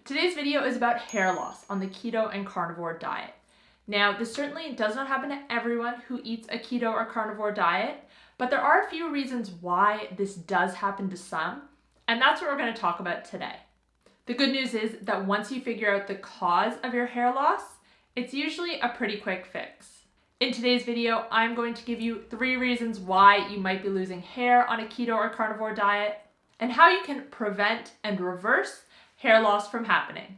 Today's video is about hair loss on the keto and carnivore diet. Now, this certainly does not happen to everyone who eats a keto or carnivore diet, but there are a few reasons why this does happen to some, and that's what we're going to talk about today. The good news is that once you figure out the cause of your hair loss, it's usually a pretty quick fix. In today's video, I'm going to give you 3 reasons why you might be losing hair on a keto or carnivore diet, and how you can prevent and reverse hair loss from happening.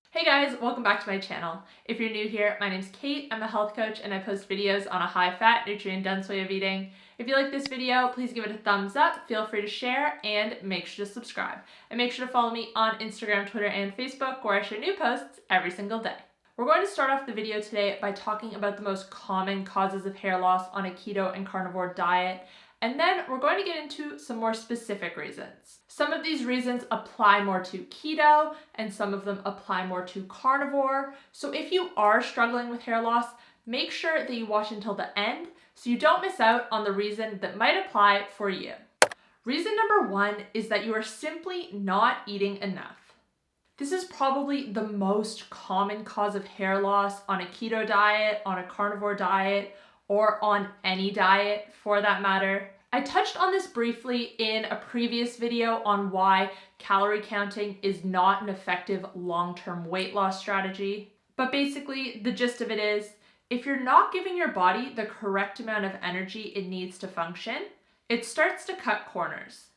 Hey guys, welcome back to my channel. If you're new here, my name's Kate, I'm a health coach and I post videos on a high-fat, nutrient-dense way of eating. If you like this video, please give it a thumbs up, feel free to share, and make sure to subscribe. And make sure to follow me on Instagram, Twitter, and Facebook, where I share new posts every single day. We're going to start off the video today by talking about the most common causes of hair loss on a keto and carnivore diet, and then we're going to get into some more specific reasons. Some of these reasons apply more to keto, and some of them apply more to carnivore. So if you are struggling with hair loss, make sure that you watch until the end so you don't miss out on the reason that might apply for you. Reason number 1 is that you are simply not eating enough. This is probably the most common cause of hair loss on a keto diet, on a carnivore diet, or on any diet for that matter. I touched on this briefly in a previous video on why calorie counting is not an effective long-term weight loss strategy. But basically, the gist of it is, if you're not giving your body the correct amount of energy it needs to function, it starts to cut corners.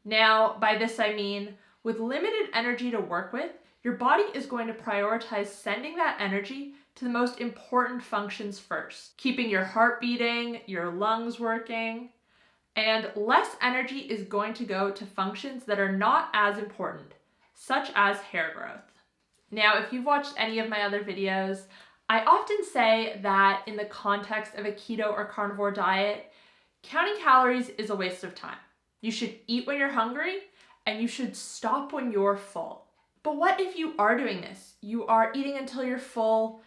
Now, by this I mean, with limited energy to work with, your body is going to prioritize sending that energy to the most important functions first, keeping your heart beating, your lungs working, and less energy is going to go to functions that are not as important, such as hair growth. Now, if you've watched any of my other videos, I often say that in the context of a keto or carnivore diet, counting calories is a waste of time. You should eat when you're hungry, and you should stop when you're full. But what if you are doing this? You are eating until you're full,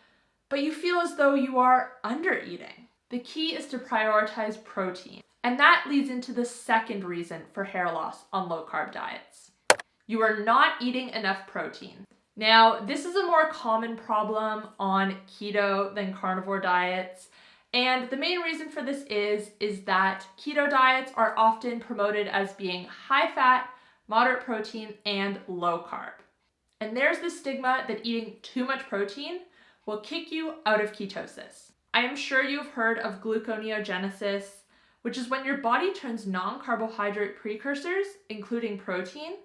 but you feel as though you are under eating. The key is to prioritize protein. And that leads into the second reason for hair loss on low-carb diets. You are not eating enough protein. Now, this is a more common problem on keto than carnivore diets. And the main reason for this is that keto diets are often promoted as being high-fat, moderate protein, and low-carb. And there's the stigma that eating too much protein will kick you out of ketosis. I am sure you've heard of gluconeogenesis, which is when your body turns non-carbohydrate precursors, including protein,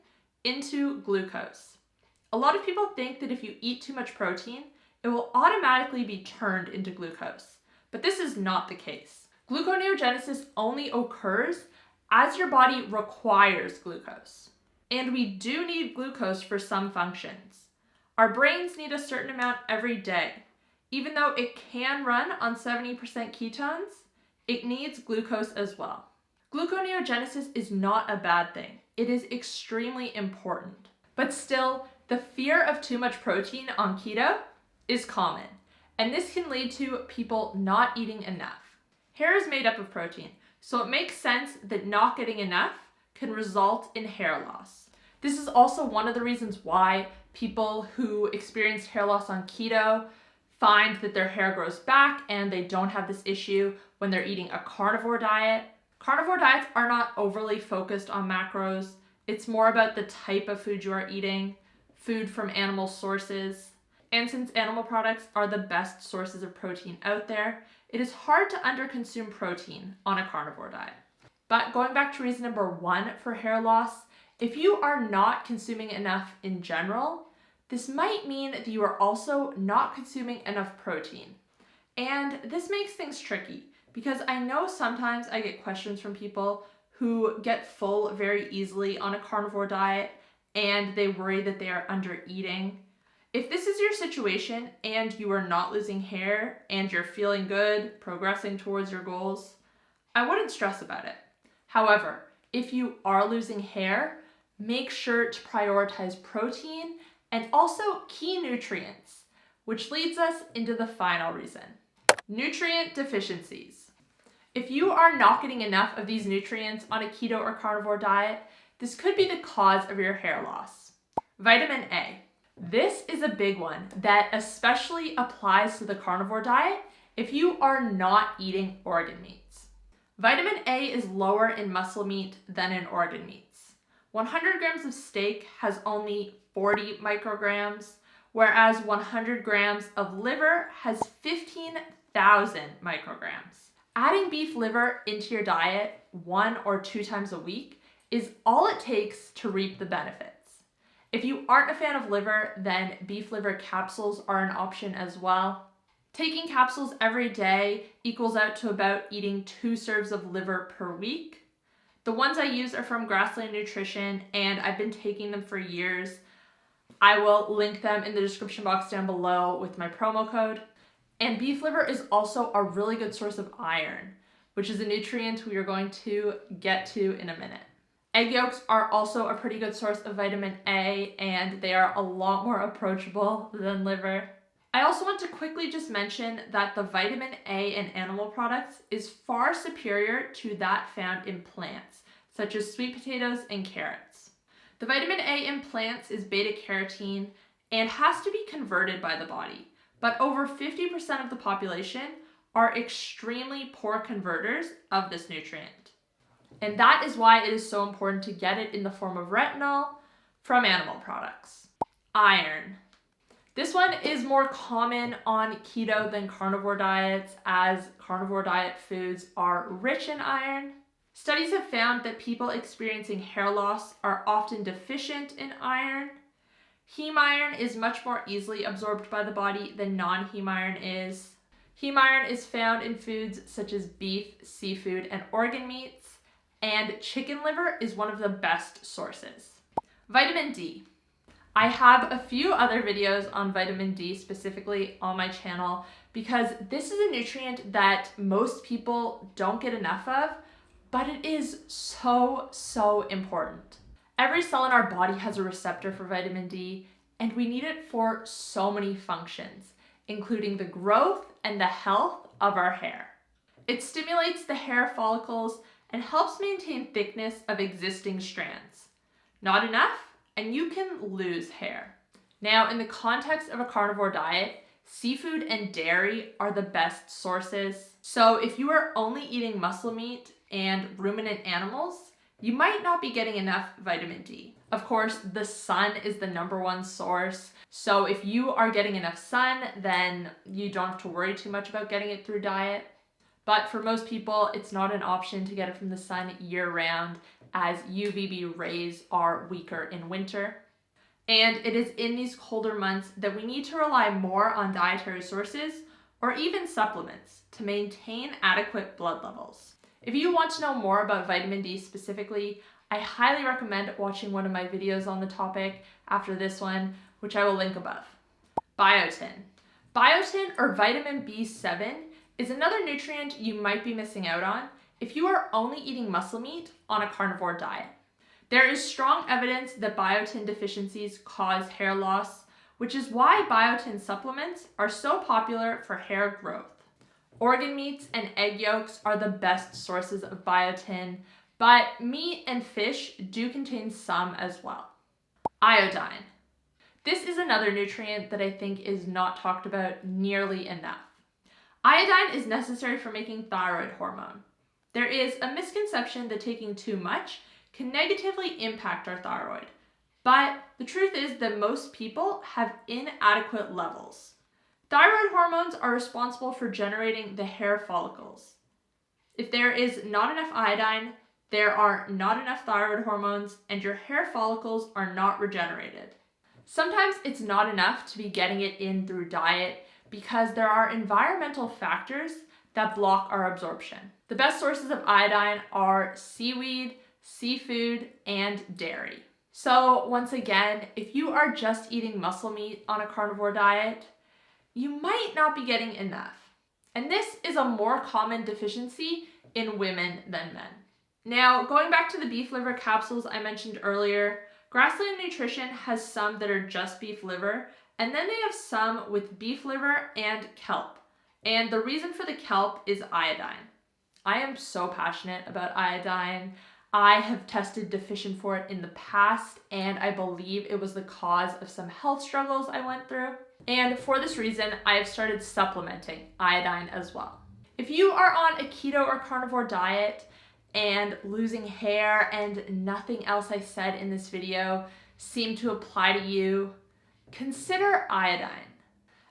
into glucose. A lot of people think that if you eat too much protein, it will automatically be turned into glucose. But this is not the case. Gluconeogenesis only occurs as your body requires glucose. And we do need glucose for some functions. Our brains need a certain amount every day. Even though it can run on 70% ketones, it needs glucose as well. Gluconeogenesis is not a bad thing. It is extremely important. But still, the fear of too much protein on keto is common. And this can lead to people not eating enough. Hair is made up of protein, so it makes sense that not getting enough can result in hair loss. This is also one of the reasons why people who experienced hair loss on keto find that their hair grows back and they don't have this issue when they're eating a carnivore diet. Carnivore diets are not overly focused on macros. It's more about the type of food you are eating, food from animal sources. And since animal products are the best sources of protein out there, it is hard to underconsume protein on a carnivore diet. But going back to reason number 1 for hair loss, if you are not consuming enough in general, this might mean that you are also not consuming enough protein. And this makes things tricky because I know sometimes I get questions from people who get full very easily on a carnivore diet and they worry that they are under eating. If this is your situation and you are not losing hair and you're feeling good, progressing towards your goals, I wouldn't stress about it. However, if you are losing hair, make sure to prioritize protein and also key nutrients, which leads us into the final reason. Nutrient deficiencies. If you are not getting enough of these nutrients on a keto or carnivore diet, this could be the cause of your hair loss. Vitamin A. This is a big one that especially applies to the carnivore diet if you are not eating organ meats. Vitamin A is lower in muscle meat than in organ meats. 100 grams of steak has only 40 micrograms, whereas 100 grams of liver has 15,000 micrograms. Adding beef liver into your diet 1 or 2 times a week is all it takes to reap the benefits. If you aren't a fan of liver, then beef liver capsules are an option as well. Taking capsules every day equals out to about eating 2 serves of liver per week. The ones I use are from Grassland Nutrition, and I've been taking them for years. I will link them in the description box down below with my promo code. And beef liver is also a really good source of iron, which is a nutrient we are going to get to in a minute. Egg yolks are also a pretty good source of vitamin A, and they are a lot more approachable than liver. I also want to quickly just mention that the vitamin A in animal products is far superior to that found in plants, such as sweet potatoes and carrots. The vitamin A in plants is beta-carotene and has to be converted by the body, but over 50% of the population are extremely poor converters of this nutrient. And that is why it is so important to get it in the form of retinol from animal products. Iron. This one is more common on keto than carnivore diets, as carnivore diet foods are rich in iron. Studies have found that people experiencing hair loss are often deficient in iron. Heme iron is much more easily absorbed by the body than non-heme iron is. Heme iron is found in foods such as beef, seafood, and organ meats. And chicken liver is one of the best sources. Vitamin D. I have a few other videos on vitamin D specifically on my channel because this is a nutrient that most people don't get enough of, but it is so important. Every cell in our body has a receptor for vitamin D, and we need it for so many functions, including the growth and the health of our hair. It stimulates the hair follicles and helps maintain thickness of existing strands. Not enough, and you can lose hair. Now, in the context of a carnivore diet, seafood and dairy are the best sources. So if you are only eating muscle meat and ruminant animals, you might not be getting enough vitamin D. Of course, the sun is the #1 source. So if you are getting enough sun, then you don't have to worry too much about getting it through diet. But for most people, it's not an option to get it from the sun year-round, as UVB rays are weaker in winter. And it is in these colder months that we need to rely more on dietary sources or even supplements to maintain adequate blood levels. If you want to know more about vitamin D specifically, I highly recommend watching one of my videos on the topic after this one, which I will link above. Biotin. Biotin, or vitamin B7, is another nutrient you might be missing out on if you are only eating muscle meat on a carnivore diet. There is strong evidence that biotin deficiencies cause hair loss, which is why biotin supplements are so popular for hair growth. Organ meats and egg yolks are the best sources of biotin, but meat and fish do contain some as well. Iodine. This is another nutrient that I think is not talked about nearly enough. Iodine is necessary for making thyroid hormone. There is a misconception that taking too much can negatively impact our thyroid, but the truth is that most people have inadequate levels. Thyroid hormones are responsible for generating the hair follicles. If there is not enough iodine, there are not enough thyroid hormones, and your hair follicles are not regenerated. Sometimes it's not enough to be getting it in through diet, because there are environmental factors that block our absorption. The best sources of iodine are seaweed, seafood, and dairy. So once again, if you are just eating muscle meat on a carnivore diet, you might not be getting enough. And this is a more common deficiency in women than men. Now, going back to the beef liver capsules I mentioned earlier, Grassland Nutrition has some that are just beef liver, And then they have some with beef liver and kelp. And the reason for the kelp is iodine. I am so passionate about iodine. I have tested deficient for it in the past, and I believe it was the cause of some health struggles I went through. And for this reason, I have started supplementing iodine as well. If you are on a keto or carnivore diet and losing hair and nothing else I said in this video seemed to apply to you, consider iodine.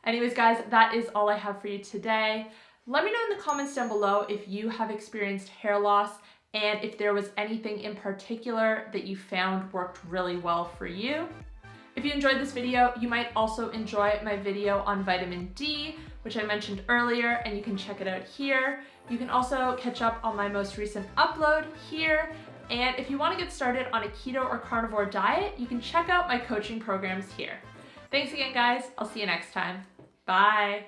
Anyways, guys, that is all I have for you today. Let me know in the comments down below if you have experienced hair loss and if there was anything in particular that you found worked really well for you. If you enjoyed this video, you might also enjoy my video on vitamin D, which I mentioned earlier, and you can check it out here. You can also catch up on my most recent upload here. And if you want to get started on a keto or carnivore diet, you can check out my coaching programs here. Thanks again, guys. I'll see you next time. Bye.